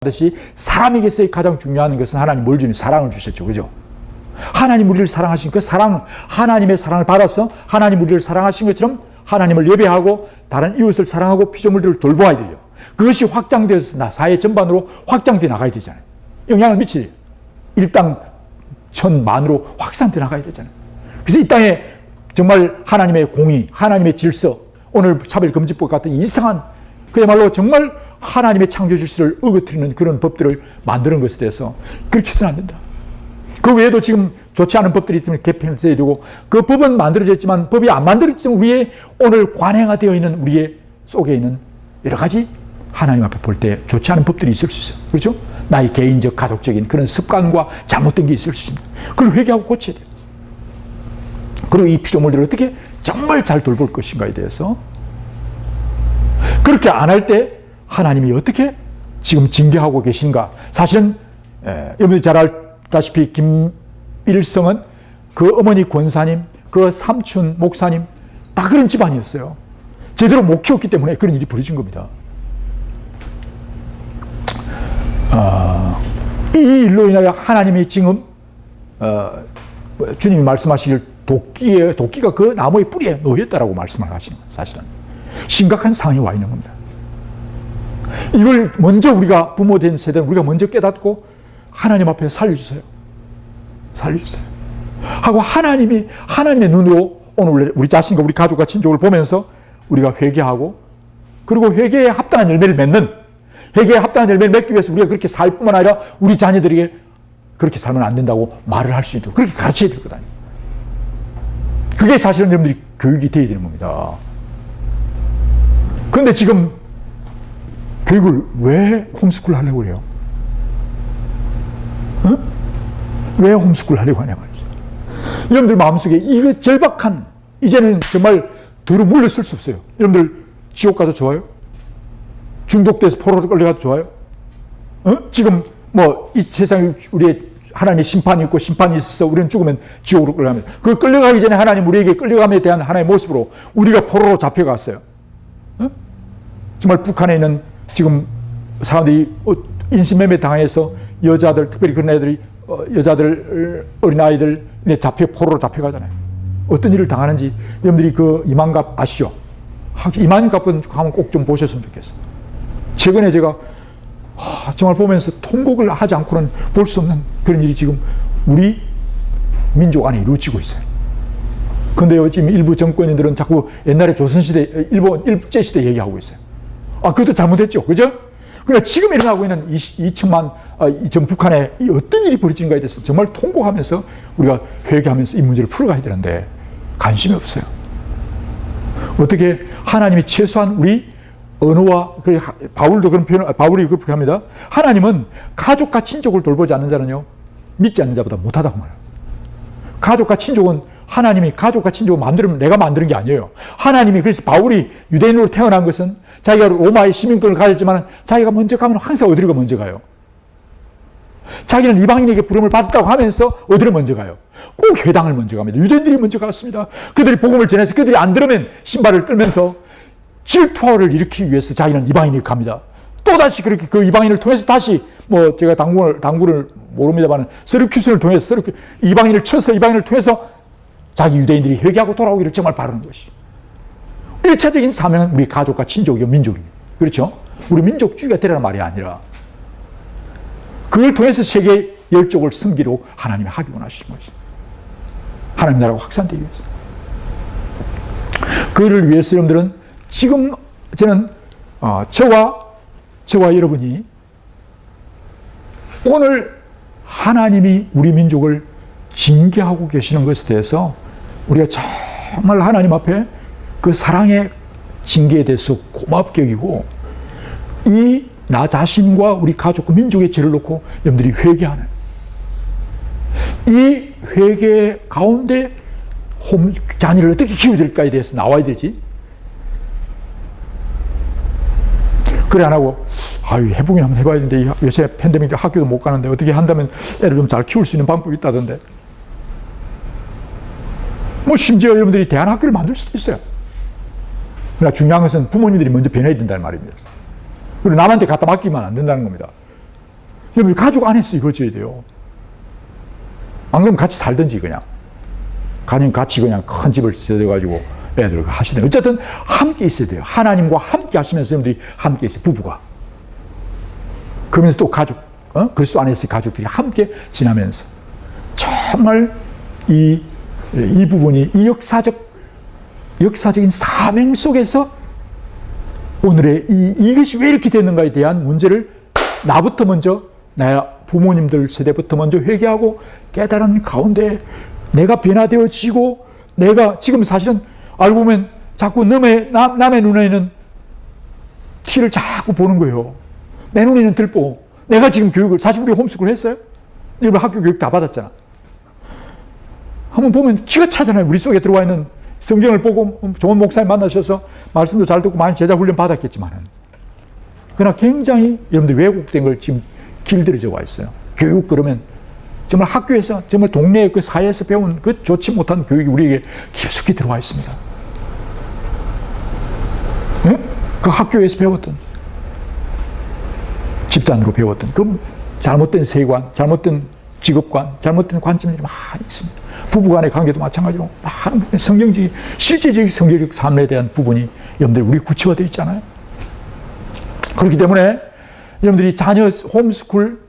듯이 사람에게서의 가장 중요한 것은 하나님 뭘 주니? 사랑을 주셨죠. 그죠? 하나님 우리를 사랑하신 그 사랑, 하나님의 사랑을 받아서 하나님 우리를 사랑하신 것처럼 하나님을 예배하고 다른 이웃을 사랑하고 피조물들을 돌보아야 돼요. 그것이 확장되어서 사회 전반으로 확장되어 나가야 되잖아요. 영향을 미치죠. 일당 천만으로 확산되어 나가야 되잖아요. 그래서 이 땅에 정말 하나님의 공의, 하나님의 질서, 오늘 차별금지법 같은 이상한 그야말로 정말 하나님의 창조 질서를 어거뜨리는 그런 법들을 만드는 것에 대해서 그렇게 해서는 안 된다. 그 외에도 지금 좋지 않은 법들이 있으면 개편해야 되고, 그 법은 만들어졌지만 법이 안 만들어졌지만 우리의 오늘 관행화되어 있는 우리의 속에 있는 여러 가지 하나님 앞에 볼 때 좋지 않은 법들이 있을 수 있어요. 그렇죠? 나의 개인적 가족적인 그런 습관과 잘못된 게 있을 수 있습니다. 그걸 회개하고 고쳐야 돼요. 그리고 이 피조물들을 어떻게 정말 잘 돌볼 것인가에 대해서 그렇게 안 할 때 하나님이 어떻게 지금 징계하고 계신가. 사실은 여러분들 잘 알다시피 김일성은 그 어머니 권사님, 그 삼촌 목사님 다 그런 집안이었어요. 제대로 못 키웠기 때문에 그런 일이 벌어진 겁니다. 이 일로 인하여 하나님이 지금 주님이 말씀하시길 도끼가 그 나무의 뿌리에 놓였다라고 말씀을 하시는 거예요. 사실은 심각한 상황이 와 있는 겁니다. 이걸 먼저 우리가 부모된 세대는 우리가 먼저 깨닫고 하나님 앞에 살려주세요. 살려주세요. 하고 하나님의 눈으로 오늘 우리 자신과 우리 가족과 친족을 보면서 우리가 회개하고, 그리고 회개에 합당한 열매를 맺는, 회개에 합당한 열매를 맺기 위해서 우리가 그렇게 살 뿐만 아니라 우리 자녀들에게 그렇게 살면 안 된다고 말을 할 수 있도록 그렇게 가르쳐야 될 거다. 그게 사실은 여러분들이 교육이 되어야 되는 겁니다. 그런데 지금 교육을 왜 홈스쿨 하려고 그래요? 응? 왜 홈스쿨 하려고 하냐 말이죠. 여러분들 마음속에 이거 절박한, 이제는 정말 도로 물러설 수 없어요. 여러분들 지옥 가도 좋아요? 중독돼서 포로로 끌려가도 좋아요? 지금 뭐 이 세상에 우리의 하나님의 심판이 있고 심판이 있어서 우리는 죽으면 지옥으로 끌려갑니다. 그 끌려가기 전에 하나님 우리에게 끌려감에 대한 하나의 모습으로 우리가 포로로 잡혀갔어요. 정말 북한에 있는 지금 사람들이 인신매매 당해서 여자들, 특별히 그런 애들이 여자들, 어린아이들 포로로 잡혀가잖아요. 어떤 일을 당하는지 여러분들이 그 이만갑 아시죠? 이만갑은 한번 꼭 좀 보셨으면 좋겠어요. 최근에 제가 정말 보면서 통곡을 하지 않고는 볼 수 없는 그런 일이 지금 우리 민족 안에 이루어지고 있어요. 그런데 지금 일부 정권인들은 자꾸 옛날에 조선시대, 일제시대 얘기하고 있어요. 그것도 잘못했죠. 그죠? 그러니까 지금 일어나고 있는 2천만, 전 북한에 어떤 일이 벌어지는가에 대해서 정말 통곡하면서 우리가 회개하면서 이 문제를 풀어가야 되는데 관심이 없어요. 어떻게 하나님이 최소한 우리 언어와, 바울도 그런 표현, 바울이 그렇게 합니다. 하나님은 가족과 친족을 돌보지 않는 자는요, 믿지 않는 자보다 못하다고 말해요. 가족과 친족은 하나님이 가족과 친족을 만들면 내가 만드는 게 아니에요. 하나님이, 그래서 바울이 유대인으로 태어난 것은 자기가 로마의 시민권을 가졌지만 자기가 먼저 가면 항상 어디로 먼저 가요? 자기는 이방인에게 부름을 받았다고 하면서 어디로 먼저 가요? 꼭 회당을 먼저 갑니다. 유대인들이 먼저 갔습니다. 그들이 복음을 전해서 그들이 안 들으면 신발을 끌면서 질투를 일으키기 위해서 자기는 이방인에게 갑니다. 또다시 그렇게 그 이방인을 통해서 다시 제가 당구를 모릅니다만 서류큐슨을 통해서 이방인을 쳐서 이방인을 통해서 자기 유대인들이 회개하고 돌아오기를 정말 바라는 것이. 1차적인 사명은 우리 가족과 친족이요, 민족입니다. 그렇죠? 우리 민족주의가 되라는 말이 아니라 그걸 통해서 세계 열족을 섬기로 하나님이 하기 원하시는 것이. 하나님 나라가 확산되기 위해서. 그를 위해서 여러분들은 지금 저는 저와 여러분이 오늘 하나님이 우리 민족을 징계하고 계시는 것에 대해서 우리가 정말 하나님 앞에 그 사랑의 징계에 대해서 고맙게 여기고 나 자신과 우리 가족과 민족의 죄를 놓고 여러분들이 회개하는 이 회개 가운데 자녀를 어떻게 키워드릴까에 대해서 나와야 되지. 그래 안 하고 해보긴 한번 해봐야 되는데 요새 팬데믹 학교도 못 가는데 어떻게 한다면 애를 좀 잘 키울 수 있는 방법이 있다던데. 심지어 여러분들이 대안학교를 만들 수도 있어요. 그러나 중요한 것은 부모님들이 먼저 변해야 된다는 말입니다. 그리고 남한테 갖다 맡기면 안 된다는 겁니다. 여러분, 가족 안에서 이루어져야 돼요. 안 그러면 같이 살든지 그냥. 가령 같이 그냥 큰 집을 지어가지고 애들과 하시든. 어쨌든 함께 있어야 돼요. 하나님과 함께 하시면서 여러분들이 함께 있어요. 부부가. 그러면서 또 가족, 그리스도 안에서 가족들이 함께 지나면서 정말 이 부분이 이 역사적인 사명 속에서 오늘의 이것이 왜 이렇게 됐는가에 대한 문제를 나부터 먼저, 나 부모님들 세대부터 먼저 회개하고 깨달은 가운데 내가 변화되어지고, 내가 지금 사실은 알고 보면 자꾸 남의 눈에는 티를 자꾸 보는 거예요. 내 눈에는 들보. 내가 지금 교육을, 사실 우리 홈스쿨 했어요? 여러분 학교 교육 다 받았잖아. 한번 보면 기가 차잖아요. 우리 속에 들어와 있는 성경을 보고 좋은 목사님 만나셔서 말씀도 잘 듣고 많이 제자 훈련 받았겠지만은, 그러나 굉장히 여러분들 왜곡된 걸 지금 길들여져 와 있어요. 교육 그러면 정말 학교에서, 정말 동네의 그 사회에서 배운 그 좋지 못한 교육이 우리에게 깊숙이 들어와 있습니다. 네? 그 학교에서 배웠던, 집단으로 배웠던 그 잘못된 세관, 잘못된 직업관, 잘못된 관점들이 많이 있습니다. 부부간의 관계도 마찬가지로 많은 성경적인, 실제적인 성경적 삶에 대한 부분이 여러분들 우리 구체화되어 있잖아요. 그렇기 때문에 여러분들이 자녀 홈스쿨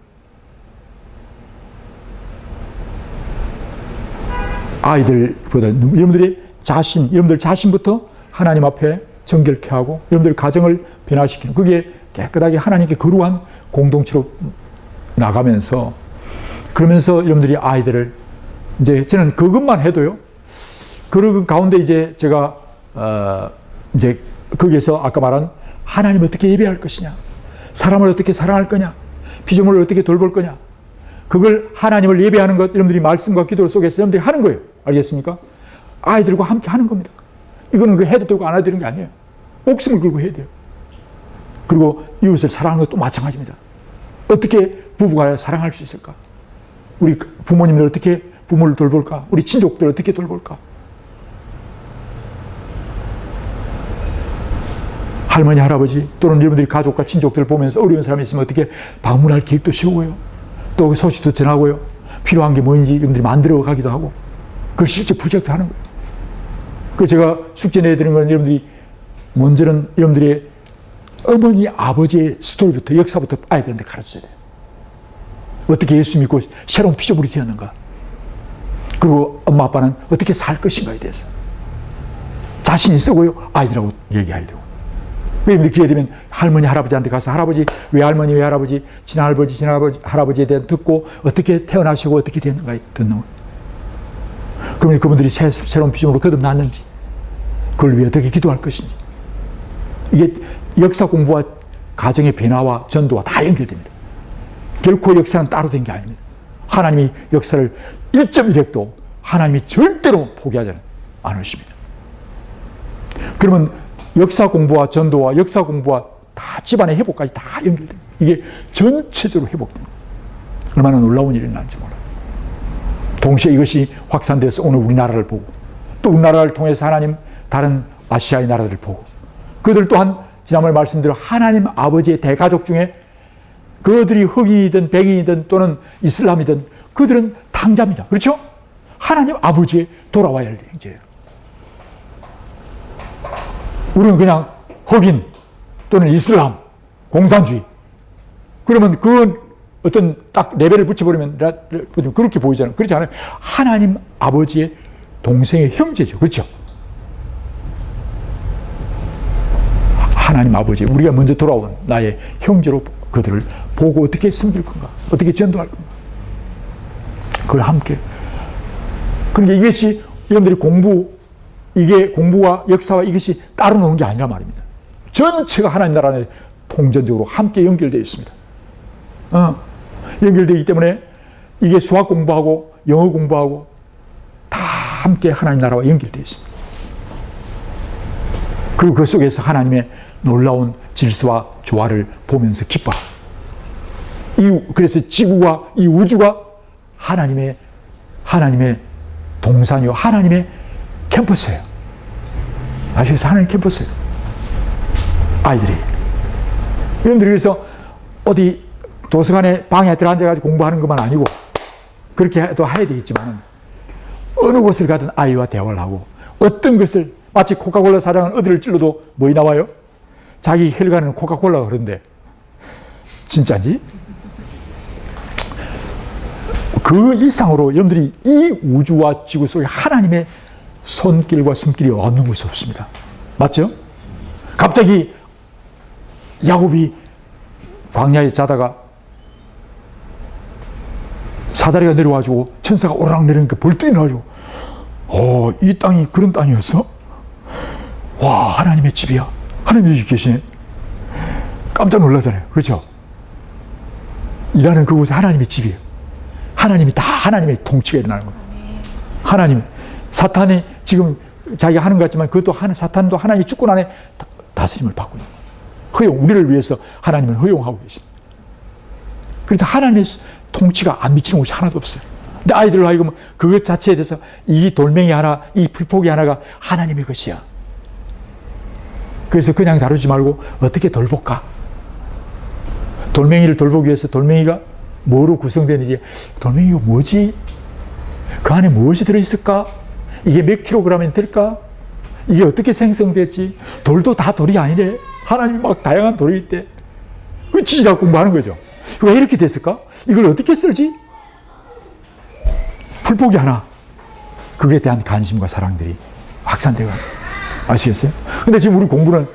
아이들보다 여러분들 자신부터 하나님 앞에 정결케 하고 여러분들 가정을 변화시키는, 그게 깨끗하게 하나님께 거룩한 공동체로 나가면서, 그러면서 여러분들이 아이들을, 이제 저는 그것만 해도요, 그 가운데 이제 제가 이제 거기에서 아까 말한 하나님을 어떻게 예배할 것이냐, 사람을 어떻게 사랑할 거냐, 피조물을 어떻게 돌볼 거냐, 그걸 하나님을 예배하는 것, 여러분들이 말씀과 기도 속에서 여러분들이 하는 거예요. 알겠습니까? 아이들과 함께 하는 겁니다. 이거는 그 해도 되고 안 해도 되는 게 아니에요. 목숨을 걸고 해야 돼요. 그리고 이웃을 사랑하는 것도 마찬가지입니다. 어떻게 부부가 사랑할 수 있을까? 우리 부모님들 어떻게 부모를 돌볼까? 우리 친족들 어떻게 돌볼까? 할머니, 할아버지, 또는 여러분들이 가족과 친족들을 보면서 어려운 사람이 있으면 어떻게 방문할 계획도 세우고요. 또 소식도 전하고요. 필요한 게 뭔지 여러분들이 만들어 가기도 하고, 그걸 실제 프로젝트 하는 거예요. 그 제가 숙제 내드리는 건 여러분들이 먼저는 여러분들의 어머니, 아버지의 스토리부터, 역사부터 아이들한테 가르쳐야 돼요. 어떻게 예수 믿고 새로운 피조물이 되었는가. 그리고 엄마, 아빠는 어떻게 살 것인가에 대해서 자신이 쓰고요, 아이들하고 얘기해야 되고. 여러분들 기회 되면 할머니, 할아버지한테 가서 할아버지, 외할머니, 외할아버지, 친할아버지, 할아버지에 대해 듣고 어떻게 태어나시고 어떻게 됐는가 듣는 거예요. 그러면 그분들이 새로운 피조물로 거듭났는지, 그걸 위해 어떻게 기도할 것인지. 이게 역사 공부와 가정의 변화와 전도와 다 연결됩니다. 결코 역사는 따로 된 게 아닙니다. 하나님이 역사를 1.1획도 하나님이 절대로 포기하지 않으십니다. 그러면 역사 공부와 전도와 역사 공부와 다 집안의 회복까지 다 연결됩니다. 이게 전체적으로 회복됩니다. 얼마나 놀라운 일이 나는지 몰라요. 동시에 이것이 확산돼서 오늘 우리나라를 보고, 또 우리나라를 통해서 하나님 다른 아시아의 나라들을 보고, 그들 또한 지난번에 말씀드린 하나님 아버지의 대가족 중에 그들이 흑인이든 백인이든 또는 이슬람이든 그들은 탕자입니다. 그렇죠? 하나님 아버지에 돌아와야 할 행제예요. 우리는 그냥 흑인 또는 이슬람, 공산주의, 그러면 그건 어떤 딱 레벨을 붙여버리면 그렇게 보이잖아요. 그렇지 않아요. 하나님 아버지의 동생의 형제죠. 그렇죠? 하나님 아버지, 우리가 먼저 돌아온 나의 형제로 그들을 보고 어떻게 섬길 건가, 어떻게 전도할 건가, 그걸 함께. 그러니까 이것이 여러분들이 이게 공부와 역사와 이것이 따로 노는 게 아니란 말입니다. 전체가 하나님 나라 안에 통전적으로 함께 연결되어 있습니다. 연결되기 때문에 이게 수학 공부하고 영어 공부하고 다 함께 하나님 나라와 연결되어 있습니다. 그리고 그 속에서 하나님의 놀라운 질서와 조화를 보면서 기뻐하고, 그래서 지구와 이 우주가 하나님의 동산이요, 하나님의 캠퍼스예요. 아시겠어요? 하나님 캠퍼스예요. 아이들이. 여러분들이 그래서 어디 도서관에 방에 들어앉아가지고 공부하는 것만 아니고 그렇게도 해야 되겠지만 어느 곳을 가든 아이와 대화를 하고 어떤 것을 마치 코카콜라 사장은 어디를 찔러도 뭐이 나와요? 자기 혈관은 코카콜라가 그런데 진짜인지? 그 이상으로 여러분들이 이 우주와 지구 속에 하나님의 손길과 숨길이 없는 것이 없습니다. 맞죠? 갑자기 야곱이 광야에 자다가 사다리가 내려와가지고 천사가 오르락 내리니까 벌떡 일어나가지고 이 땅이 그런 땅이었어? 와, 하나님의 집이야. 하나님이 여기 계시네. 깜짝 놀라잖아요. 그렇죠? 일하는 그곳에 하나님의 집이에요. 하나님이 다 하나님의 통치가 일어나는 거예요. 하나님, 사탄이 지금 자기가 하는 것 같지만 그것도 사탄도 하나님의 주권 안에 다스림을 받고 있는 거예요. 허용, 우리를 위해서 하나님은 허용하고 계십니다. 그래서 하나님의 통치가 안 미치는 곳이 하나도 없어요. 근데 아이들로 하여금 그것 자체에 대해서 이 돌멩이 하나, 이 풀포기 하나가 하나님의 것이야. 그래서 그냥 다루지 말고 어떻게 돌볼까? 돌멩이를 돌보기 위해서 돌멩이가 뭐로 구성되는지, 돌멩이가 뭐지? 그 안에 무엇이 들어있을까? 이게 몇 킬로그램이 될까? 이게 어떻게 생성됐지? 돌도 다 돌이 아니래. 하나님이 막 다양한 돌이 있대. 그 지지라 공부하는 거죠. 왜 이렇게 됐을까? 이걸 어떻게 쓸지? 풀포기 하나. 그에 대한 관심과 사랑들이 확산되고 아시겠어요? 근데 지금 우리 공부는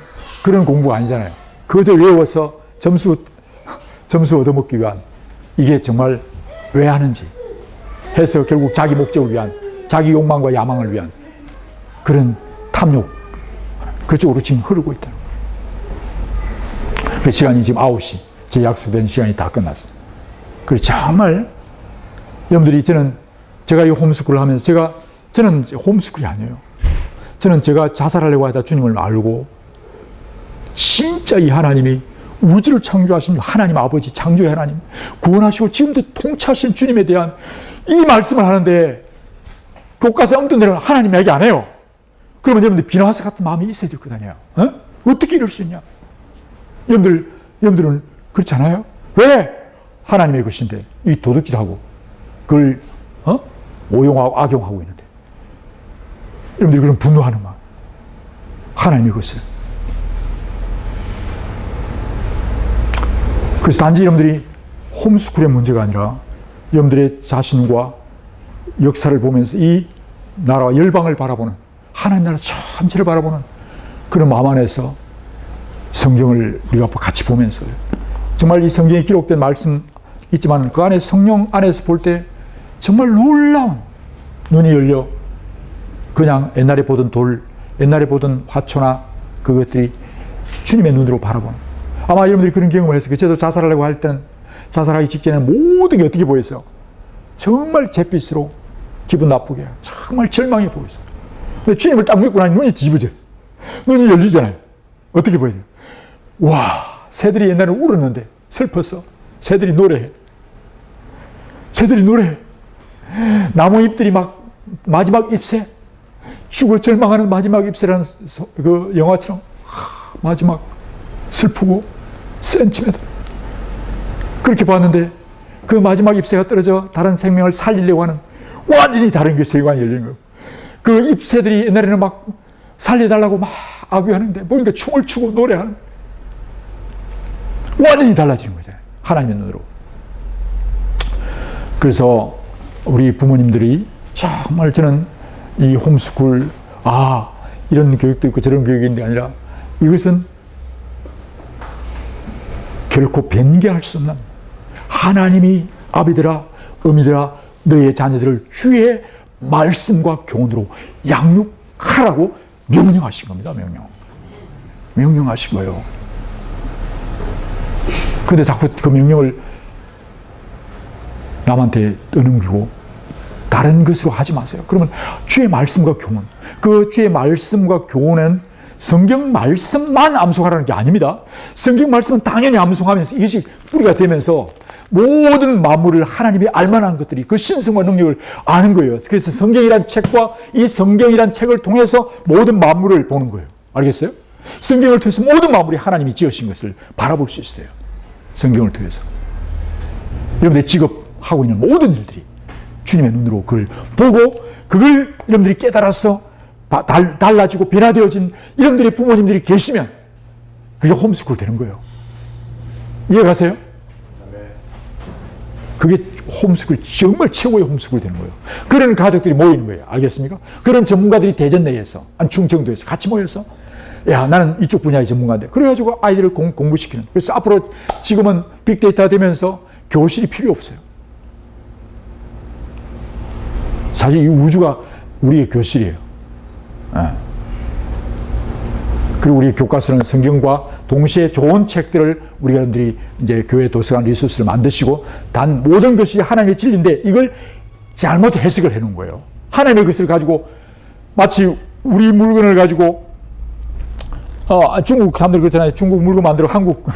그런 공부가 아니잖아요. 그것을 외워서 점수 얻어먹기 위한, 이게 정말 왜 하는지 해서 결국 자기 목적을 위한, 자기 욕망과 야망을 위한 그런 탐욕, 그쪽으로 지금 흐르고 있다. 그 시간이 지금 9시, 제 약속된 시간이 다 끝났어요. 그래서 정말 여러분들이, 제가 이 홈스쿨을 하면서 저는 홈스쿨이 아니에요. 저는 제가 자살하려고 하다 주님을 알고 진짜 이 하나님이 우주를 창조하신 하나님 아버지, 창조의 하나님, 구원하시고 지금도 통치하신 주님에 대한 이 말씀을 하는데 교과서에 없던 데는 하나님 얘기 안 해요. 그러면 여러분들 비나와서 같은 마음이 있어야 될 거 아니에요. 어떻게 이럴 수 있냐? 여러분들은 그렇지 않아요? 왜? 하나님의 것인데 이 도둑질하고 그걸 오용하고 악용하고 있는데 여러분들이 그런 분노하는 마음, 하나님의 것을. 그래서 단지 여러분들이 홈스쿨의 문제가 아니라 여러분들의 자신과 역사를 보면서 이 나라와 열방을 바라보는, 하나님 나라 전체를 바라보는 그런 마음 안에서 성경을 우리가 같이 보면서 정말 이 성경에 기록된 말씀 있지만 그 안에 성령 안에서 볼 때 정말 놀라운, 눈이 열려 그냥 옛날에 보던 돌, 옛날에 보던 화초나 그것들이 주님의 눈으로 바라보는, 아마 여러분들이 그런 경험을 했을 거예요. 저도 자살하려고 할 때는, 자살하기 직전에 모든 게 어떻게 보였어요? 정말 잿빛으로 기분 나쁘게, 정말 절망해 보였어요. 근데 주님을 딱 믿고 나니 눈이 뒤집어져요. 눈이 열리잖아요. 어떻게 보여요? 와, 새들이 옛날에 울었는데 슬퍼서 새들이 노래해. 새들이 노래해. 나무 잎들이 막 마지막 잎새, 죽을 절망하는 마지막 잎새라는 그 영화처럼 마지막 슬프고 센치메들 그렇게 봤는데 그 마지막 잎새가 떨어져 다른 생명을 살리려고 하는 완전히 다른 그 세계관이 열리는 거예요. 그 잎새들이 옛날에는 막 살려달라고 막 아귀하는데 보니까 춤을 추고 노래하는, 완전히 달라지는 거잖아요. 하나님의 눈으로. 그래서 우리 부모님들이 정말, 저는 이 홈스쿨, 이런 교육도 있고 저런 교육인데 아니라 이것은 결코 변개할 수 없는, 하나님이 아비들아, 어미들아, 너의 자녀들을 주의 말씀과 교훈으로 양육하라고 명령하신 겁니다. 명령하신 거예요. 근데 자꾸 그 명령을 남한테 떠넘기고 다른 것으로 하지 마세요. 그러면 주의 말씀과 교훈, 그 주의 말씀과 교훈은 성경 말씀만 암송하라는 게 아닙니다. 성경 말씀은 당연히 암송하면서 이것이 뿌리가 되면서 모든 만물을 하나님이 알만한 것들이 그 신성과 능력을 아는 거예요. 그래서 성경이란 책과 이 성경이란 책을 통해서 모든 만물을 보는 거예요. 알겠어요? 성경을 통해서 모든 만물이 하나님이 지으신 것을 바라볼 수 있어요. 성경을 통해서. 여러분들의 직업하고 있는 모든 일들이 주님의 눈으로 그걸 보고 그걸 여러분들이 깨달아서 달라지고 변화되어진 여러분들의 부모님들이 계시면 그게 홈스쿨 되는 거예요. 이해가세요? 그게 홈스쿨, 정말 최고의 홈스쿨 되는 거예요. 그런 가족들이 모이는 거예요. 알겠습니까? 그런 전문가들이 대전 내에서, 충청도에서 같이 모여서, 야, 나는 이쪽 분야의 전문가인데. 그래가지고 아이들을 공부시키는. 그래서 앞으로 지금은 빅데이터 되면서 교실이 필요 없어요. 사실 이 우주가 우리의 교실이에요. 그리고 우리 교과서는 성경과 동시에 좋은 책들을 우리 여러분들이 이제 교회 도서관 리소스를 만드시고 단 모든 것이 하나님의 진리인데 이걸 잘못 해석을 해놓은 거예요. 하나님의 것을 가지고 마치 우리 물건을 가지고 중국 사람들 그렇잖아요. 중국 물건 만들어 한국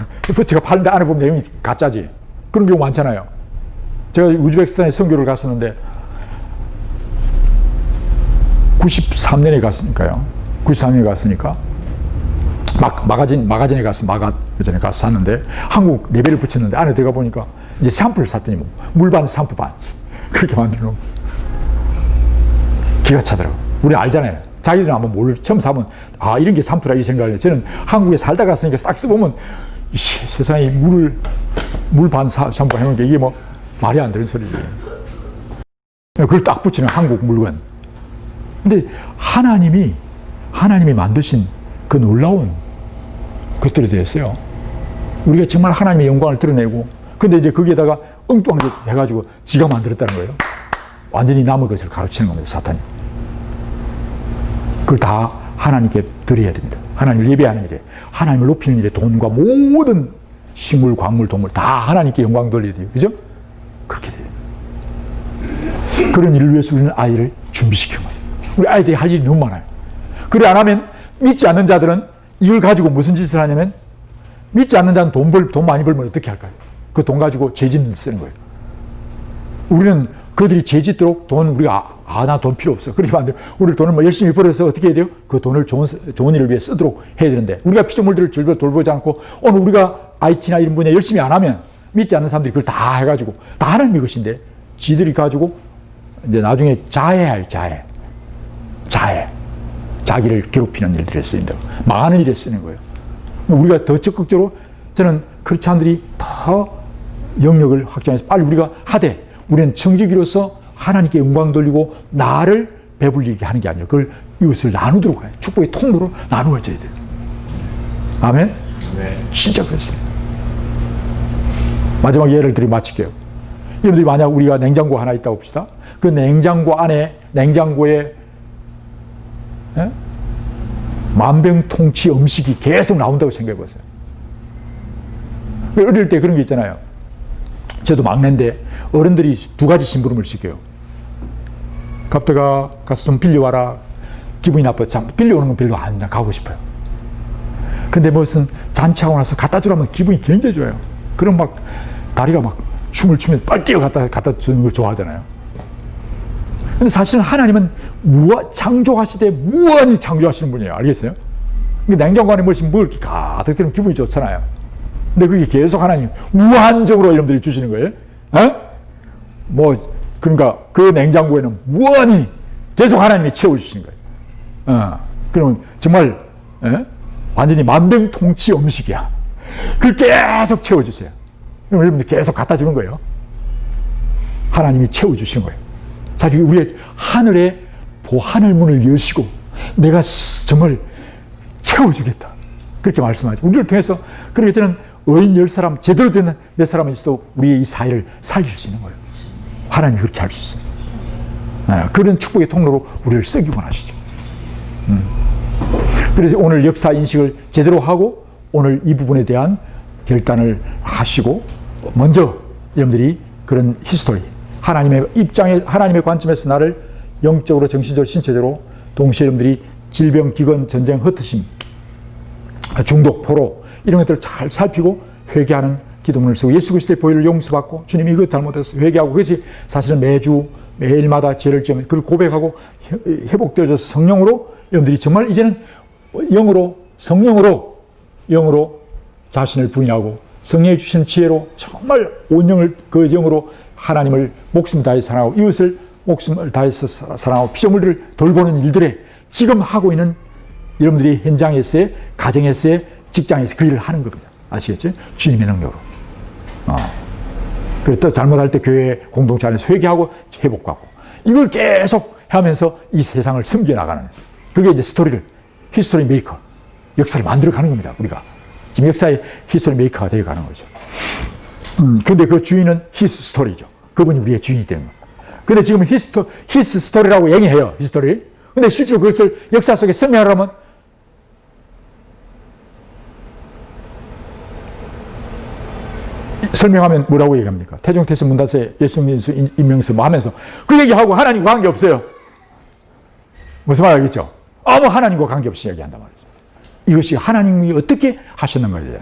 제가 파는데 안에 보면 내용이 가짜지. 그런 경우 많잖아요. 제가 우즈베키스탄에 선교를 갔었는데 93년에 갔으니까요. 93년에 갔으니까 마가진에 가서 마가전에 가서 샀는데 한국 레벨을 붙였는데 안에 들어가 보니까 이제 샴푸를 샀더니 뭐 물반 샴푸 반 그렇게 만들어 놓은 기가 차더라고. 우리 알잖아요. 자기들은 한번 처음 사면 이런 게 샴푸라 이 생각을 해요. 저는 한국에 살다 갔으니까 싹 써보면 세상에 물반 샴푸 해놓은 게 이게 뭐 말이 안 되는 소리지. 그걸 딱 붙이는 한국 물건. 근데 하나님이 만드신 그 놀라운 것들이 되었어요. 우리가 정말 하나님의 영광을 드러내고, 근데 이제 거기에다가 엉뚱하게 해가지고 지가 만들었다는 거예요. 완전히 남의 것을 가르치는 겁니다, 사탄이. 그걸 다 하나님께 드려야 됩니다. 하나님을 예배하는 일에, 하나님을 높이는 일에 돈과 모든 식물, 광물, 동물 다 하나님께 영광 돌려야 돼요. 그죠? 그렇게 돼요. 그런 일을 위해서 우리는 아이를 준비시키는 거죠. 우리 아이들이 할 일이 너무 많아요. 그래 안 하면 믿지 않는 자들은 이걸 가지고 무슨 짓을 하냐면 믿지 않는 자는 돈 많이 벌면 어떻게 할까요? 그 돈 가지고 죄짓는 데 쓰는 거예요. 우리는 그들이 죄짓도록 우리가 나 돈 필요 없어. 그러면 안 돼요. 우리 돈을 뭐 열심히 벌어서 어떻게 해야 돼요? 그 돈을 좋은 일을 위해 쓰도록 해야 되는데 우리가 피조물들을 절대 돌보지 않고 오늘 우리가 IT나 이런 분야 열심히 안 하면 믿지 않는 사람들이 그걸 다 해가지고 다 하나님의 것인데 지들이 가지고 이제 나중에 자해할 자해. 자기를 괴롭히는 일들에 쓰인다. 망하는 일에 쓰는 거예요. 우리가 더 적극적으로 저는 크리스찬들이 더 영역을 확장해서 빨리 우리가 하되 우리는 청지기로서 하나님께 영광 돌리고 나를 배불리게 하는 게 아니라 그걸 이웃을 나누도록 해요. 축복의 통로로 나누어져야 돼요. 아멘? 네. 진짜 그렇습니다. 마지막 예를 들어 마칠게요. 여러분들이 만약 우리가 냉장고 하나 있다고 봅시다. 그 냉장고 안에 냉장고에 만병통치 음식이 계속 나온다고 생각해 보세요. 어릴 때 그런 게 있잖아요. 저도 막내인데 어른들이 두 가지 심부름을 시켜요. 갑자가 가서 좀 빌려와라. 기분이 나빠. 빌려오는 건 별로 안 가고 싶어요. 근데 무슨 잔치하고 나서 갖다 주라면 기분이 굉장히 좋아요. 그럼 막 다리가 막 춤을 추면 빨리 뛰어 갖다 주는 걸 좋아하잖아요. 근데 사실은 하나님은 창조하시되 무한히 창조하시는 분이에요. 알겠어요? 냉장고 안에 뭘 이렇게 가득 들으면 기분이 좋잖아요. 근데 그게 계속 하나님 무한적으로 여러분들이 주시는 거예요. 그러니까 그 냉장고에는 무한히 계속 하나님이 채워주시는 거예요. 그러면 정말 완전히 만병통치 음식이야. 그걸 계속 채워주세요. 그럼 여러분들 계속 갖다 주는 거예요. 하나님이 채워주시는 거예요. 사실 우리의 하늘의 하늘 문을 여시고 내가 정말 채워주겠다. 그렇게 말씀하죠. 우리를 통해서 그렇게 저는 의인 10사람, 제대로 된 몇 사람이 있어도 우리의 이 사회를 살릴 수 있는 거예요. 하나님이 그렇게 할 수 있어요. 그런 축복의 통로로 우리를 쓰기 원하시죠. 그래서 오늘 역사 인식을 제대로 하고 오늘 이 부분에 대한 결단을 하시고 먼저 여러분들이 그런 히스토리, 하나님의 입장에, 하나님의 관점에서 나를 영적으로, 정신적으로, 신체적으로 동시에 여러분들이 질병, 기근, 전쟁, 흩으심, 중독, 포로 이런 것들을 잘 살피고 회개하는 기도문을 쓰고 예수 그리스도의 보혈을 용서받고 주님이 이것 잘못해서 회개하고 그것이 사실은 매일마다 죄를 지으면 그걸 고백하고 회복되어져서 성령으로 여러분들이 정말 이제는 성령으로 자신을 부인하고 성령이 주신 지혜로 정말 온 영을 그 영으로 하나님을 목숨 다해 사랑하고 이웃을 목숨을 다해서 사랑하고 피조물들을 돌보는 일들에 지금 하고 있는 여러분들이 현장에서의 가정에서의 직장에서 그 일을 하는 겁니다. 아시겠죠? 주님의 능력으로. 그리고 또 잘못할 때 교회 공동체 안에서 회개하고 회복하고 이걸 계속 하면서 이 세상을 섬겨나가는 그게 이제 히스토리 메이커 역사를 만들어가는 겁니다. 우리가 지금 역사의 히스토리 메이커가 되어가는 거죠. 근데 그 주인은 히스 스토리죠. 그분이 우리의 주인이 되는 거예요. 근데 지금 히스 스토리라고 얘기해요. 히스토리. 근데 실제로 그것을 역사 속에 설명하려면 설명하면 뭐라고 얘기합니까? 태종태세 문다세 예수민수 임명수 뭐 하면서 그 얘기하고 하나님과 관계없어요. 무슨 말 알겠죠? 아무 하나님과 관계없이 얘기한단 말이죠. 이것이 하나님이 어떻게 하셨는가에 대해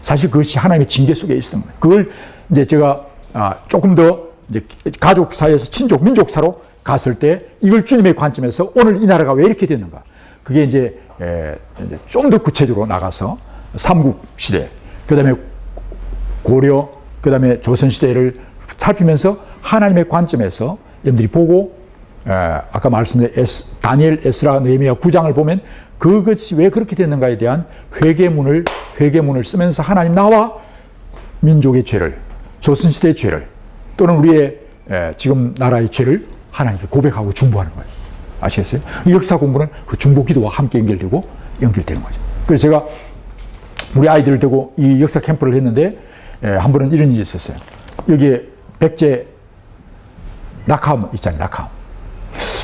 사실 그것이 하나님의 징계 속에 있었던 거예요. 그걸 이제 제가 조금 더 이제 가족 사이에서 친족, 민족사로 갔을 때 이걸 주님의 관점에서 오늘 이 나라가 왜 이렇게 됐는가. 그게 이제 좀 더 구체적으로 나가서 삼국 시대, 그 다음에 고려, 그 다음에 조선시대를 살피면서 하나님의 관점에서 여러분들이 보고 아까 말씀드린 다니엘, 에스라, 느헤미야 9장을 보면 그것이 왜 그렇게 됐는가에 대한 회개문을 쓰면서 하나님 나와 민족의 죄를, 조선시대의 죄를 또는 우리의 지금 나라의 죄를 하나님께 고백하고 중보하는 거예요. 아시겠어요? 역사 공부는 그 중보 기도와 함께 연결되는 거죠. 그래서 제가 우리 아이들을 두고 이 역사 캠프를 했는데 한 번은 이런 일이 있었어요. 여기에 백제 낙함 있잖아요. 낙함.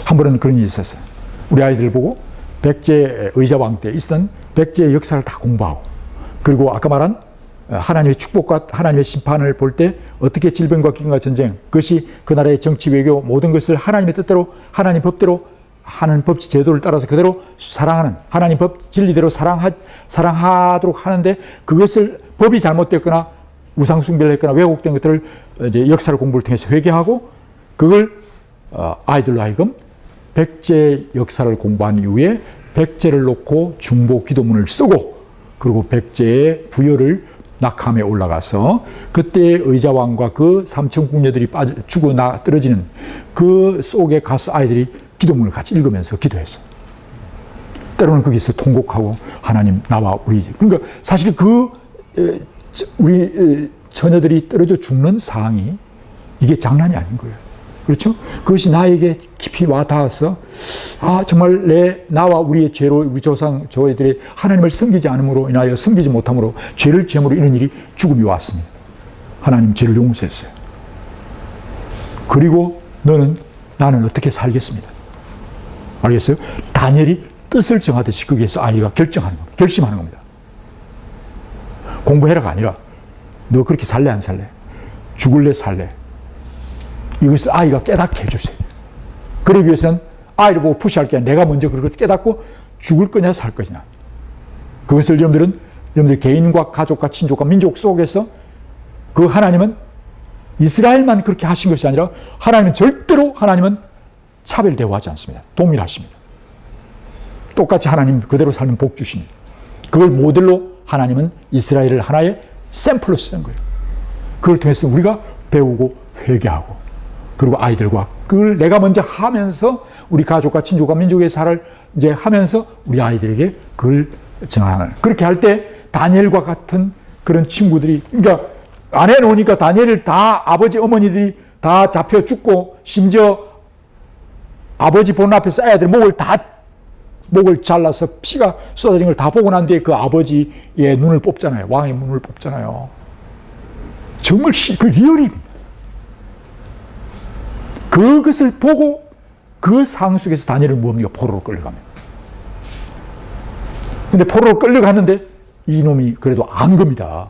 한 번은 그런 일이 있었어요. 우리 아이들을 보고 백제 의자왕 때 있었던 백제의 역사를 다 공부하고 그리고 아까 말한 하나님의 축복과 하나님의 심판을 볼 때 어떻게 질병과 기근과 전쟁 그것이 그 나라의 정치 외교 모든 것을 하나님의 뜻대로 하나님 법대로 하는 법칙 제도를 따라서 그대로 사랑하는 하나님 법 진리대로 사랑하도록 하는데 그것을 법이 잘못됐거나 우상 숭배를 했거나 왜곡된 것들을 이제 역사를 공부를 통해서 회개하고 그걸 아이들로 하여금 백제 역사를 공부한 이후에 백제를 놓고 중보 기도문을 쓰고 그리고 백제의 부여를 낙함에 올라가서 그때의 의자왕과 그 삼천 궁녀들이 죽어 떨어지는 그 속에 가서 아이들이 기도문을 같이 읽으면서 기도했어요. 때로는 거기서 통곡하고 하나님 나와 우리 그러니까 사실 우리 처녀들이 떨어져 죽는 상황이 이게 장난이 아닌 거예요. 그렇죠? 그것이 나에게 깊이 와 닿아서 정말 나와 우리의 죄로 우리 조상들이 하나님을 섬기지 않음으로 인하여 섬기지 못함으로 죄를 지음으로 이런 일이 죽음이 왔습니다. 하나님 죄를 용서했어요. 그리고 나는 어떻게 살겠습니다. 알겠어요? 다니엘이 뜻을 정하듯이 거기에서 아이가 결심하는 겁니다. 공부해라가 아니라 너 그렇게 살래 안 살래? 죽을래 살래? 이것을 아이가 깨닫게 해주세요. 그러기 위해서는 아이를 보고 푸시할 게 아니라 내가 먼저 그걸 깨닫고 죽을 거냐 살 거냐. 그것을 여러분들 개인과 가족과 친족과 민족 속에서 그 하나님은 이스라엘만 그렇게 하신 것이 아니라 하나님은 절대로 차별 대우하지 않습니다. 동일하십니다. 똑같이 하나님 그대로 살면 복 주십니다. 그걸 모델로 하나님은 이스라엘을 하나의 샘플로 쓰는 거예요. 그걸 통해서 우리가 배우고 회개하고 그리고 아이들과 그걸 내가 먼저 하면서 우리 가족과 친족과 민족의 살을 이제 하면서 우리 아이들에게 그걸 정하는 그렇게 할 때 다니엘과 같은 그런 친구들이 그러니까 안 해놓으니까 다니엘을 다 아버지 어머니들이 다 잡혀 죽고 심지어 아버지 보는 앞에서 애들 목을 잘라서 피가 쏟아진 걸 다 보고 난 뒤에 그 아버지의 눈을 뽑잖아요. 왕의 눈을 뽑잖아요. 정말 그 리얼입니다. 그것을 보고 그 상황 속에서 다니엘을 뭡니까? 포로로 끌려갑니다. 근데 포로로 끌려갔는데 이놈이 그래도 안 겁니다.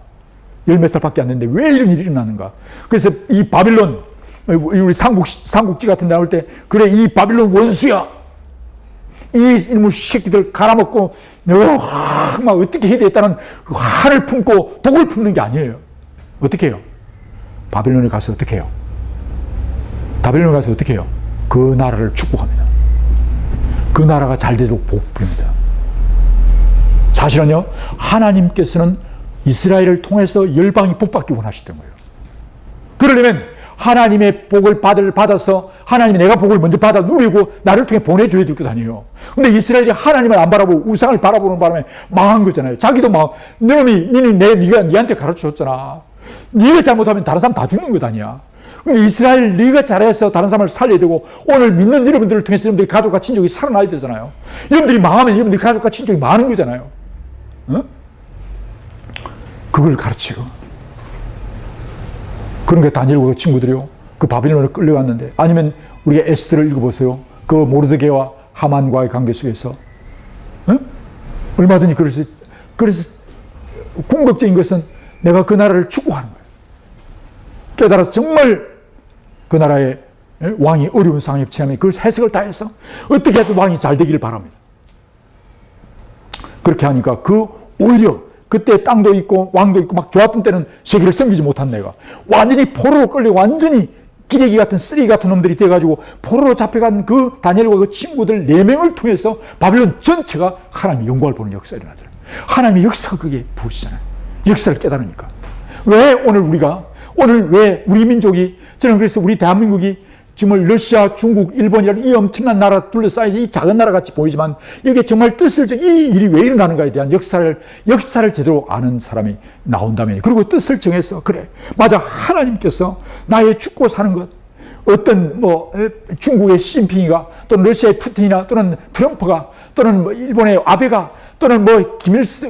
10몇 살밖에 안 됐는데 왜 이런 일이 일어나는가? 그래서 이 바빌론, 우리 삼국지 같은 데 나올 때 그래 이 바빌론 원수야. 이 이놈의 새끼들 갈아먹고 막 어떻게 해야 되겠다는 화를 품고 독을 품는 게 아니에요. 어떻게 해요? 바빌론에 가서 어떻게 해요? 바빌론에 가서 어떻게 해요? 그 나라를 축복합니다. 그 나라가 잘 되도록 복 빕니다. 사실은요, 하나님께서는 이스라엘을 통해서 열방이 복받기 원하시던 거예요. 그러려면 하나님의 복을 받아서 하나님이 내가 복을 먼저 받아 누리고 나를 통해 보내줘야 될 것 아니에요. 근데 이스라엘이 하나님을 안 바라보고 우상을 바라보는 바람에 망한 거잖아요. 자기도 네가 니한테 가르쳐줬잖아. 네가 잘못하면 다른 사람 다 죽는 것 아니야. 근데 이스라엘 네가 잘해서 다른 사람을 살려야 되고 오늘 믿는 여러분들을 통해서 여러분들이 가족과 친족이 살아나야 되잖아요. 여러분들이 망하면 여러분들이 가족과 친족이 많은 거잖아요. 어? 그걸 가르치고. 그러니까 다니엘과 그 친구들이요. 그 바빌론에 끌려갔는데 아니면 우리가 에스더를 읽어보세요. 그 모르드게와 하만과의 관계 속에서 얼마든지 그래서 궁극적인 것은 내가 그 나라를 축복하는 거예요. 깨달아서 정말 그 나라의 왕이 어려운 상황에 처하면 그 해석을 다 해서 어떻게 해도 왕이 잘 되기를 바랍니다. 그렇게 하니까 오히려 그때 땅도 있고 왕도 있고 막 좋았던 때는 세계를 섬기지 못한 내가 완전히 포로로 끌려 완전히 기레기 같은 쓰레기 같은 놈들이 돼가지고 포로로 잡혀간 그 다니엘과 그 친구들 4명을 통해서 바빌론 전체가 하나님의 영광을 보는 역사가 일어나잖아요. 하나님의 역사가 그게 부으시잖아요. 역사를 깨달으니까. 왜 우리 민족이, 저는 그래서 우리 대한민국이 정말 러시아, 중국, 일본이라는 이 엄청난 나라 둘러싸여 이 작은 나라 같이 보이지만 이게 정말 이 일이 왜 일어나는가에 대한 역사를 제대로 아는 사람이 나온다면, 그리고 뜻을 정해서 그래 맞아, 하나님께서 나의 죽고 사는 것, 어떤 중국의 시진핑이가 또는 러시아의 푸틴이나 또는 트럼프가 또는 일본의 아베가 또는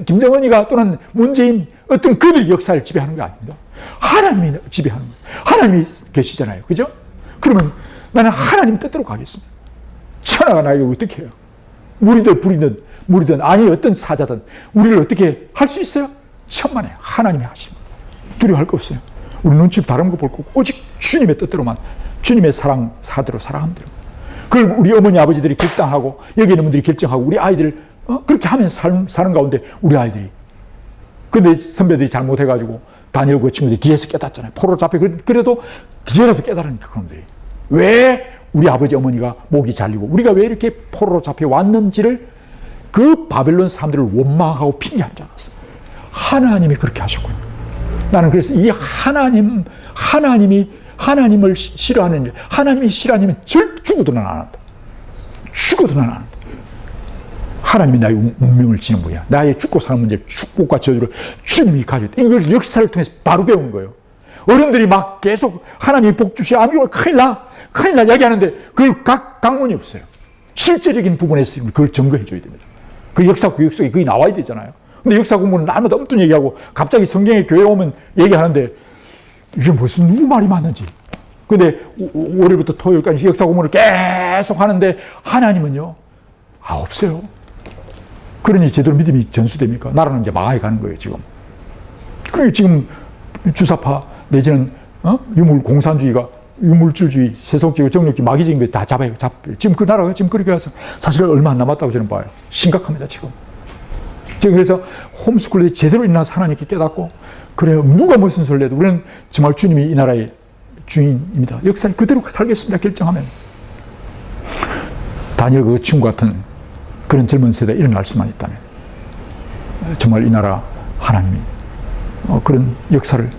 김정은이가 또는 문재인, 어떤 그들이 역사를 지배하는 게 아닙니다. 하나님이 지배하는 거예요. 하나님이 계시잖아요. 그죠? 그러면 나는 하나님 뜻대로 가겠습니다. 천하가 나에게 어떻게 해요? 물이든 불이든 물이든 아니 어떤 사자든 우리를 어떻게 할 수 있어요? 천만에 하나님이 하십니다. 두려워할 거 없어요. 우리 눈치 다른 거 볼 거 없고 오직 주님의 뜻대로만, 주님의 사대로 살아가면 돼요. 그걸 우리 어머니 아버지들이 결단하고 여기 있는 분들이 결정하고 우리 아이들 그렇게 하면 사는 가운데 우리 아이들이, 근데 선배들이 잘못해가지고 다니엘과 그 친구들이 뒤에서 깨닫잖아요. 포로로 잡혀. 그래도 뒤에라도 깨달으니까 그놈들이. 왜 우리 아버지 어머니가 목이 잘리고 우리가 왜 이렇게 포로로 잡혀왔는지를 그 바벨론 사람들을 원망하고 핑계하지 않았어. 하나님이 그렇게 하셨군요. 나는 그래서 이 하나님을 싫어하는 일, 하나님이 싫어하면 죽어도 난 안 한다. 죽어도 난 안 한다. 하나님이 나의 운명을 지는 분이야. 나의 죽고 사는 문제, 축복과 저주를 주님이 가지고 있다. 이걸 역사를 통해서 바로 배운 거예요. 어른들이 막 계속 하나님이 복 주시오, 아미고 큰일 나 이야기하는데 그걸 각 강론이 없어요. 실제적인 부분에서 그걸 증거해 줘야 됩니다. 그 역사 교육 속에 그게 나와야 되잖아요. 근데 역사 공부는 날마다 엉뚱 얘기하고 갑자기 성경에 교회 오면 얘기하는데 이게 무슨 누구 말이 맞는지. 근데 월요일부터 토요일까지 역사 공부를 계속 하는데 하나님은요, 없어요. 그러니 제대로 믿음이 전수됩니까? 나라는 이제 망하게 가는 거예요, 지금. 그러니까 지금 주사파 내지는 유물공산주의가, 유물질주의, 세속주의, 정력주의, 마귀적인 거 다 잡아요. 지금 그 나라가 지금 그렇게 해서 사실 얼마 안 남았다고 저는 봐요. 심각합니다, 지금. 그래서 홈스쿨에 제대로 있나 하나님께 깨닫고, 그래요. 누가 무슨 소리를 해도 우리는 정말 주님이 이 나라의 주인입니다. 역사를 그대로 살겠습니다, 결정하면. 다니엘 그 친구 같은 그런 젊은 세대에 일어날 수만 있다면 정말 이 나라 하나님이 그런 역사를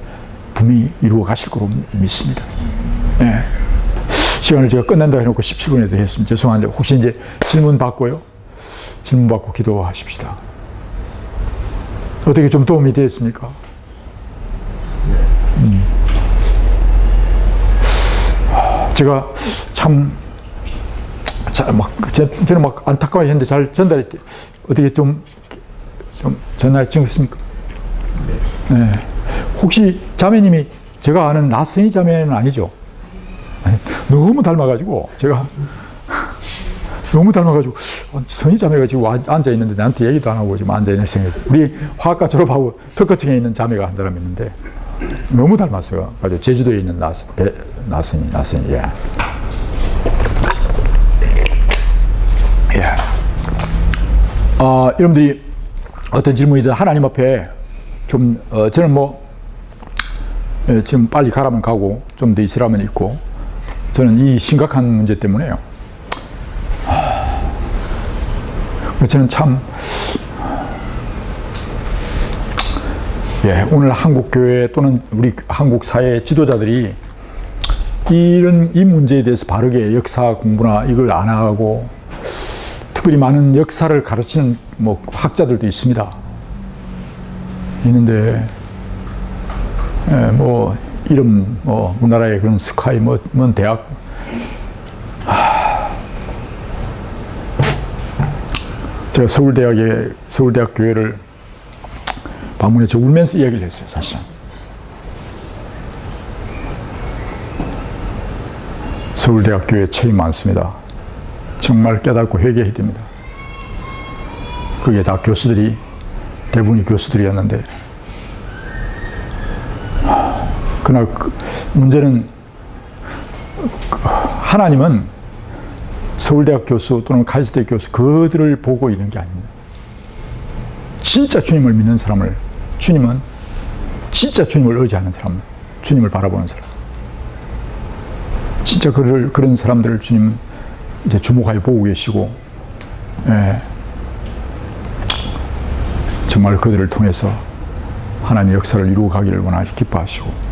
분명히 이루어 가실 거로 믿습니다. 네. 시간을 제가 끝낸다 해놓고 17분에도 했습니다. 죄송한데 혹시 이제 질문 받고 기도하십시다. 어떻게 좀 도움이 되었습니까? 제가 참 저는 막 안타까워했는데 잘 전달했대. 어떻게 좀 전달 찍었습니까? 네. 혹시 자매님이 제가 아는 나선이 자매는 아니죠? 아니, 너무 닮아가지고 제가 선이 자매가 지금 앉아 있는데 나한테 얘기도 안 하고 지금 앉아 있는 생각. 우리 화학과 졸업하고 특허청에 있는 자매가 한 사람 있는데 너무 닮았어요. 아주 제주도에 있는 나선이. 예. 예. 여러분들이 어떤 질문이든 하나님 앞에 좀, 저는 지금 빨리 가라면 가고 좀 더 있으라면 있고, 저는 이 심각한 문제 때문에요. 저는 참, 오늘 한국 교회 또는 우리 한국 사회 지도자들이 이 문제에 대해서 바르게 역사 공부나 이걸 안 하고, 특별히 많은 역사를 가르치는 학자들도 있습니다. 있는데, 이름, 우리나라의 그런 스카이, 뭔 대학, 제가 서울대학 교회를 방문해서 울면서 이야기를 했어요, 사실은. 서울대학 교회에 책임 많습니다. 정말 깨닫고 회개해야 됩니다. 그게 다 대부분이 교수들이었는데, 그러나 문제는 하나님은 서울대학 교수 또는 카이스트 교수 그들을 보고 있는 게 아닙니다. 진짜 주님을 믿는 사람을, 주님은 진짜 주님을 의지하는 사람, 주님을 바라보는 사람, 진짜 그런 사람들을 주님 이제 주목하여 보고 계시고, 정말 그들을 통해서 하나님의 역사를 이루어 가기를 원하시 기뻐하시고,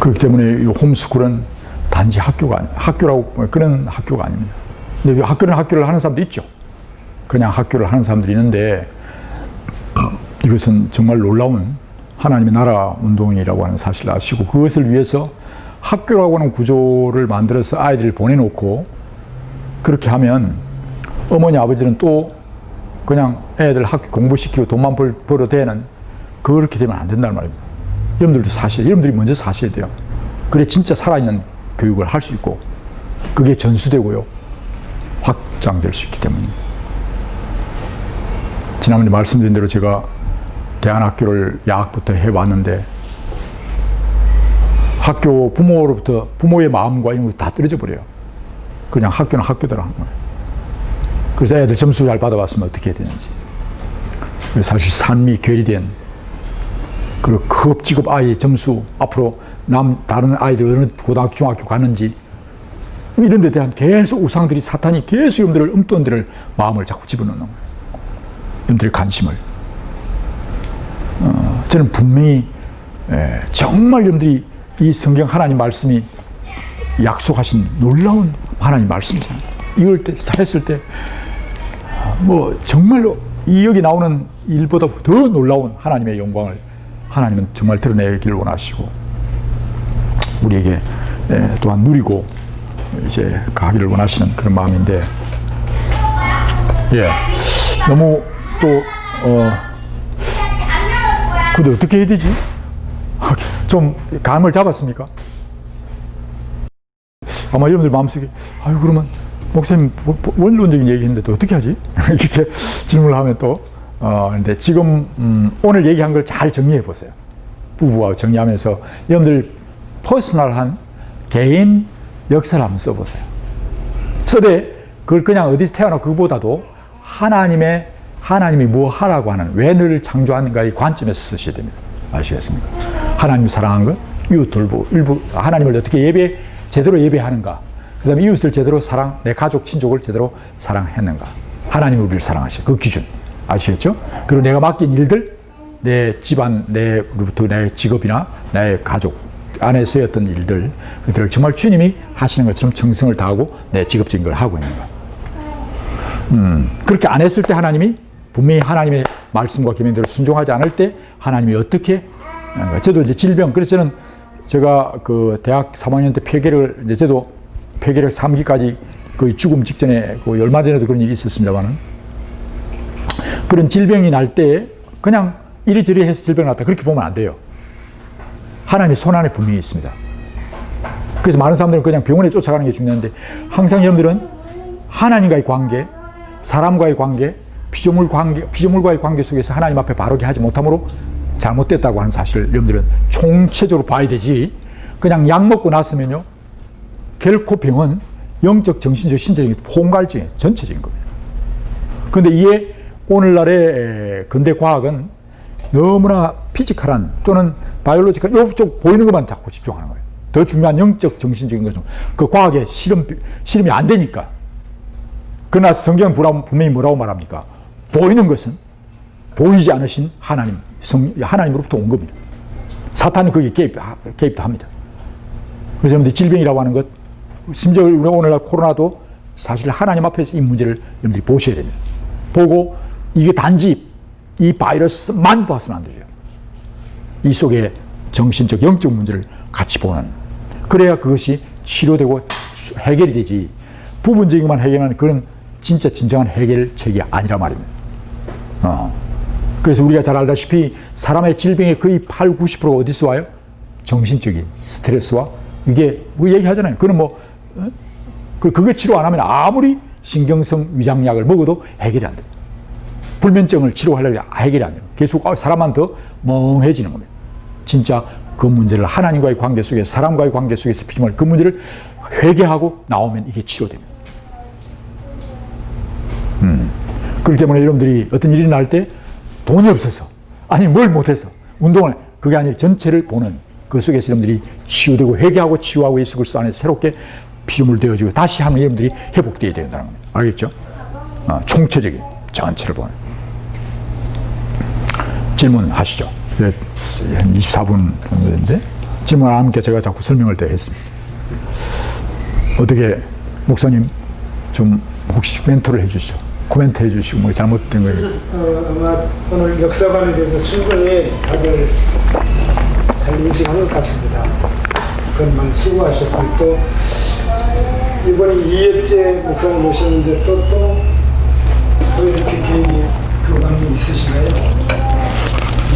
그렇기 때문에 이 홈스쿨은 단지 학교라고 그런 학교가 아닙니다. 근데 그런 학교를 하는 사람도 있죠. 그냥 학교를 하는 사람들이 있는데, 이것은 정말 놀라운 하나님의 나라 운동이라고 하는 사실을 아시고, 그것을 위해서 학교라고 하는 구조를 만들어서 아이들을 보내놓고 그렇게 하면 어머니 아버지는 또 그냥 애들 학교 공부시키고 돈만 벌어 대는, 그렇게 되면 안 된다는 말입니다. 여러분들이 먼저 사셔야 돼요. 그래 진짜 살아있는 교육을 할 수 있고, 그게 전수되고요, 확장될 수 있기 때문입니다. 지난번에 말씀드린 대로 제가 대안학교를 야학부터 해왔는데, 부모로부터 부모의 마음과 이런 거 다 떨어져 버려요. 그냥 학교는 학교대로 하는 거예요. 그래서 애들 점수 잘 받아봤으면 어떻게 해야 되는지. 사실 산미 괴리된 그리고 급직업 아이의 점수, 앞으로 다른 아이들 어느 고등학교, 중학교 가는지, 이런 데 대한 계속 우상들이, 사탄이 계속 여러분들을 ըմ떠는 데를 마음을 자꾸 집어넣는 거예요. 여러분들의 관심을. 저는 분명히 정말 여러분들이 이 성경 하나님 말씀이 약속하신 놀라운 하나님 말씀이잖아요. 이걸 했을 때 정말로 여기 나오는 일보다 더 놀라운 하나님의 영광을 하나님은 정말 드러내기를 원하시고, 우리에게 또한 누리고 이제 가기를 원하시는 그런 마음인데, 너무 또 근데 어떻게 해야 되지? 좀 감을 잡았습니까? 아마 여러분들 마음속에, 그러면 목사님 원론적인 얘기했는데 또 어떻게 하지? 이렇게 질문을 하면 또, 근데 지금 오늘 얘기한 걸 잘 정리해 보세요. 부부와 정리하면서 여러분들 퍼스널한 개인 역사를 한번 써보세요. 써되 그걸 그냥 어디서 태어나 그거보다도 하나님이 뭐 하라고 하는, 왜 너를 창조하는가의 관점에서 쓰셔야 됩니다. 아시겠습니까? 하나님이 사랑한 것, 이웃 돌보, 하나님을 어떻게 제대로 예배하는가, 그 다음에 이웃을 제대로 내 가족, 친족을 제대로 사랑했는가, 하나님이 우리를 사랑하시죠. 그 기준. 아시겠죠? 그리고 내가 맡긴 일들, 내 집안, 내로부터 내 직업이나 내 가족 안에서의 어떤 일들, 그들을 정말 주님이 하시는 것처럼 정성을 다하고 내 직업적인 걸 하고 있는가. 그렇게 안 했을 때 하나님이 분명히 하나님의 말씀과 계명대로 순종하지 않을 때 하나님이 어떻게, 저도 이제 질병, 그래서 저는 제가 그 대학 3학년 때 저도 폐결핵 3기까지 거의 죽음 직전에, 얼마 전에도 그런 일이 있었습니다만은, 그런 질병이 날 때 그냥 이리저리 해서 질병 났다, 그렇게 보면 안 돼요. 하나님의 손안에 분명히 있습니다. 그래서 많은 사람들은 그냥 병원에 쫓아가는 게 중요한데, 항상 여러분들은 하나님과의 관계, 사람과의 관계, 피조물과의 관계 속에서 하나님 앞에 바르게 하지 못함으로 잘못됐다고 하는 사실을 여러분들은 총체적으로 봐야 되지, 그냥 약 먹고 났으면요, 결코 병은 영적, 정신적, 신체적인 포괄적인 전체적인 겁니다. 그런데 이에 오늘날의 근대 과학은 너무나 피지컬한 또는 바이올로지컬 이쪽 보이는 것만 자꾸 집중하는 거예요. 더 중요한 영적, 정신적인 것은 그 과학의 실험이 안 되니까. 그러나 성경은 분명히 뭐라고 말합니까? 보이는 것은 보이지 않으신 하나님, 하나님으로부터 온 겁니다. 사탄이 거기에 개입도 합니다. 그래서 여러분들 질병이라고 하는 것, 심지어 우리가 오늘날 코로나도 사실 하나님 앞에서 이 문제를 여러분들이 보셔야 됩니다. 보고 이게 단지 이 바이러스만 봐서는 안 되죠. 이 속에 정신적, 영적 문제를 같이 보는, 그래야 그것이 치료되고 해결이 되지, 부분적인 것만 해결하는 그런 진짜 진정한 해결책이 아니란 말입니다. 그래서 우리가 잘 알다시피 사람의 질병의 거의 8, 90%가 어디서 와요? 정신적인 스트레스와, 이게 뭐 얘기하잖아요. 그는 뭐 그거 치료 안 하면 아무리 신경성 위장약을 먹어도 해결이 안 돼요. 불면증을 치료하려고 해결이 안 돼요. 계속 사람만 더 멍해지는 겁니다. 진짜 그 문제를 하나님과의 관계 속에서, 사람과의 관계 속에서 피지말 그 문제를 회개하고 나오면 이게 치료됩니다. 그렇기 때문에 여러분들이 어떤 일이 날 때 돈이 없어서, 아니 뭘 못해서, 운동을, 그게 아니라 전체를 보는 그 속에서 여러분들이 치유되고 회개하고 치유하고 예수 그리스도 안에 새롭게 피조물 되어지고 다시 하면 여러분들이 회복되어야 된다는 겁니다. 알겠죠? 총체적인 전체를 보는. 질문하시죠. 한 24분 정도 됐는데 질문 안 하니까 제가 자꾸 설명을 더 했습니다. 어떻게 목사님 좀 혹시 멘토를 해주시죠. 코멘트 해주시고 뭐 잘못된 거예요. 아마 오늘 역사관에 대해서 충분히 다들 잘 인식한 것 같습니다. 목사님 수고하셨고, 또 이번에 2회째 목사님 모셨는데 또 이렇게 계획이 그런 게 있으신가요?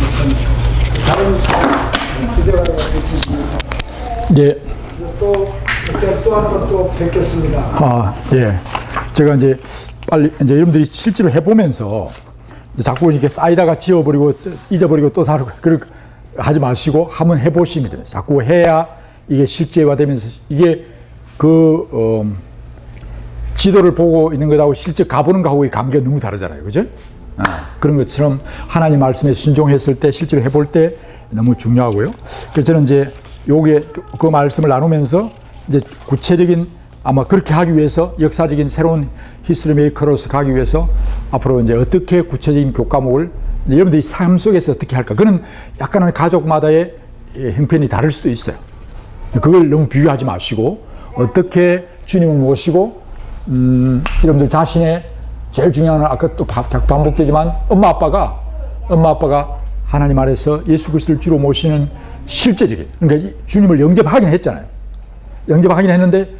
목사님 다른 주제가 있으십니까? 예. 또 목사님 또 한 번 또 뵙겠습니다. 예. 제가 이제 빨리 이제 여러분들이 실제로 해보면서 자꾸 이렇게 쌓이다가 지워버리고 잊어버리고 또 다르고 그렇게 하지 마시고 한번 해보시면 됩니다. 자꾸 해야 이게 실제화되면서 이게 지도를 보고 있는 것하고 실제 가보는 것하고의 감기가 너무 다르잖아요. 그죠? 그런 것처럼 하나님 말씀에 순종했을 때 실제로 해볼 때 너무 중요하고요. 그래서 저는 이제 그 말씀을 나누면서 이제 구체적인 아마 그렇게 하기 위해서 역사적인 새로운 히스토리 메이커로서 가기 위해서 앞으로 이제 어떻게 구체적인 교과목을 여러분들이 삶 속에서 어떻게 할까? 그는 약간은 가족마다의 형편이 다를 수도 있어요. 그걸 너무 비교하지 마시고 어떻게 주님을 모시고 여러분들 자신의 제일 중요한 아까 또 자꾸 반복되지만 엄마 아빠가 하나님 아래서 예수 그리스도를 주로 모시는 실제적인, 그러니까 주님을 영접하긴 했잖아요. 영접하긴 했는데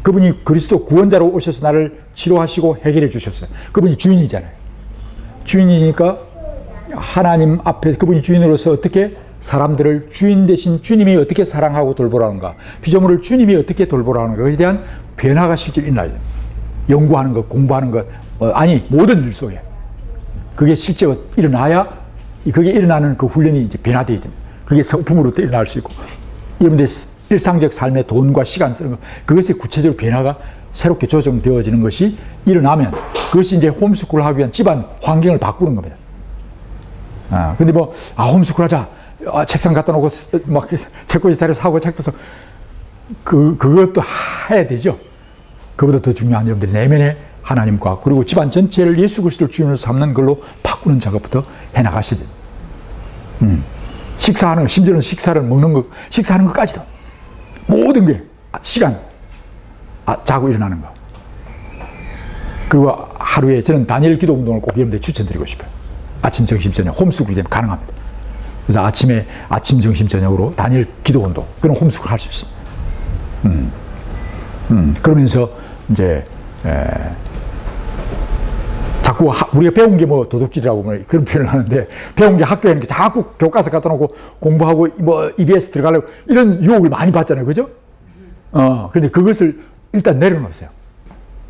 그분이 그리스도 구원자로 오셔서 나를 치료하시고 해결해 주셨어요. 그분이 주인이잖아요. 주인이니까 하나님 앞에 그분이 주인으로서 어떻게 사람들을 주인 대신 주님이 어떻게 사랑하고 돌보라는가, 피조물을 주님이 어떻게 돌보라는 것에 대한 변화가 실제로 일어나야 돼요. 연구하는 것, 공부하는 것, 모든 일 속에 그게 실제로 일어나야 그게 일어나는 그 훈련이 이제 변화되어야 됩니다. 그게 성품으로 일어날 수 있고, 여러분들의 일상적 삶의 돈과 시간 쓰는 것, 그것이 구체적으로 변화가 새롭게 조정되어지는 것이 일어나면 그것이 이제 홈스쿨을 하기 위한 집안 환경을 바꾸는 겁니다. 근데 홈스쿨 하자. 책상 갖다 놓고 막 책꽂이 데려서 하고 책도 써. 그것도 해야 되죠. 그보다 더 중요한 여러분들이 내면의 하나님과 그리고 집안 전체를 예수 그리스도를 주인으로 삼는 걸로 바꾸는 작업부터 해나가셔야 돼요. 식사하는 거, 심지어는 식사를 먹는 거, 식사하는 것까지도 모든 게 시간, 자고 일어나는 거. 그리고 하루에 저는 다니엘 기도 운동을 꼭 여러분들 추천드리고 싶어요. 아침, 점심, 저녁 홈스쿨이 되면 가능합니다. 그래서 아침, 점심, 저녁으로 다니엘 기도 운동, 그런 홈스쿨 할 수 있습니다. 그러면서 이제 자꾸 우리가 배운 게 도둑질이라고 그런 표현을 하는데, 배운 게 학교에 있는 게 자꾸 교과서 갖다 놓고 공부하고 EBS 들어가려고 이런 유혹을 많이 받잖아요. 그죠? 근데 그것을 일단 내려놓으세요.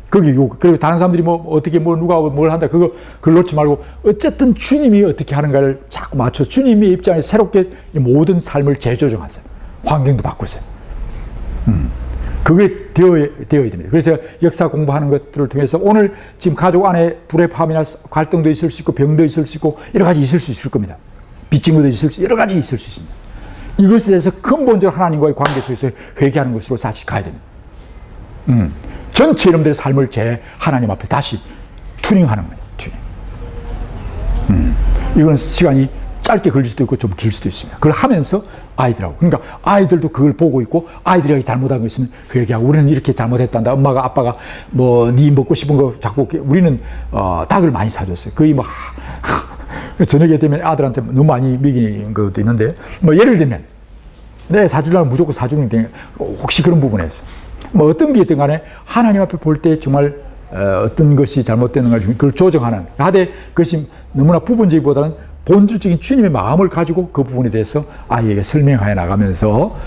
그게 유혹. 그리고 다른 사람들이 어떻게 누가 뭘 한다. 그걸 놓지 말고 어쨌든 주님이 어떻게 하는가를 자꾸 맞춰 주님의 입장에 새롭게 모든 삶을 재조정하세요. 환경도 바꾸세요. 그게 되어야 됩니다. 그래서 제가 역사 공부하는 것들을 통해서 오늘 지금 가족 안에 불협화음이나 갈등도 있을 수 있고 병도 있을 수 있고 여러 가지 있을 겁니다. 빚진 것도 있을 수, 여러 가지 있을 수 있습니다. 이것에 대해서 근본적으로 하나님과의 관계 속에서 회개하는 것으로 다시 가야 됩니다. 전체 여러분들의 삶을 하나님 앞에 다시 튜닝하는 거예요. 튜닝. 이건 시간이 짧게 걸릴 수도 있고 좀 길 수도 있습니다. 그걸 하면서 아이들하고, 그러니까 아이들도 그걸 보고 있고, 아이들이 잘못한 거 있으면 회개하고, 우리는 이렇게 잘못했단다. 엄마가 아빠가 뭐 네 먹고 싶은 거 자꾸 우리는 닭을 많이 사줬어요. 거의 뭐 저녁에 되면 아들한테 너무 많이 먹이는 것도 있는데, 뭐 예를 들면 내 사주려면 무조건 사주는 게 혹시 그런 부분에서 뭐 어떤 게 있든 간에 하나님 앞에 볼 때 정말 어떤 것이 잘못되는가 그걸 조정하는, 하되 그것이 너무나 부분적이보다는 본질적인 주님의 마음을 가지고 그 부분에 대해서 아이에게 설명해 나가면서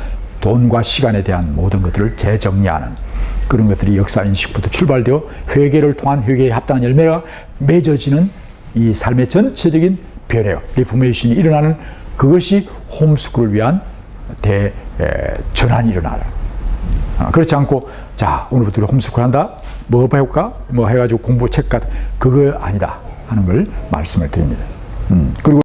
돈과 시간에 대한 모든 것들을 재정리하는 그런 것들이 역사인식부터 출발되어 회개를 통한 회개에 합당한 열매가 맺어지는 이 삶의 전체적인 변화요, 리포메이션이 일어나는, 그것이 홈스쿨을 위한 전환이 일어나라. 그렇지 않고 자 오늘부터 홈스쿨 한다, 뭐 배울까, 뭐 해가지고 공부 책 같은 그거 아니다 하는 걸 말씀을 드립니다. 그리고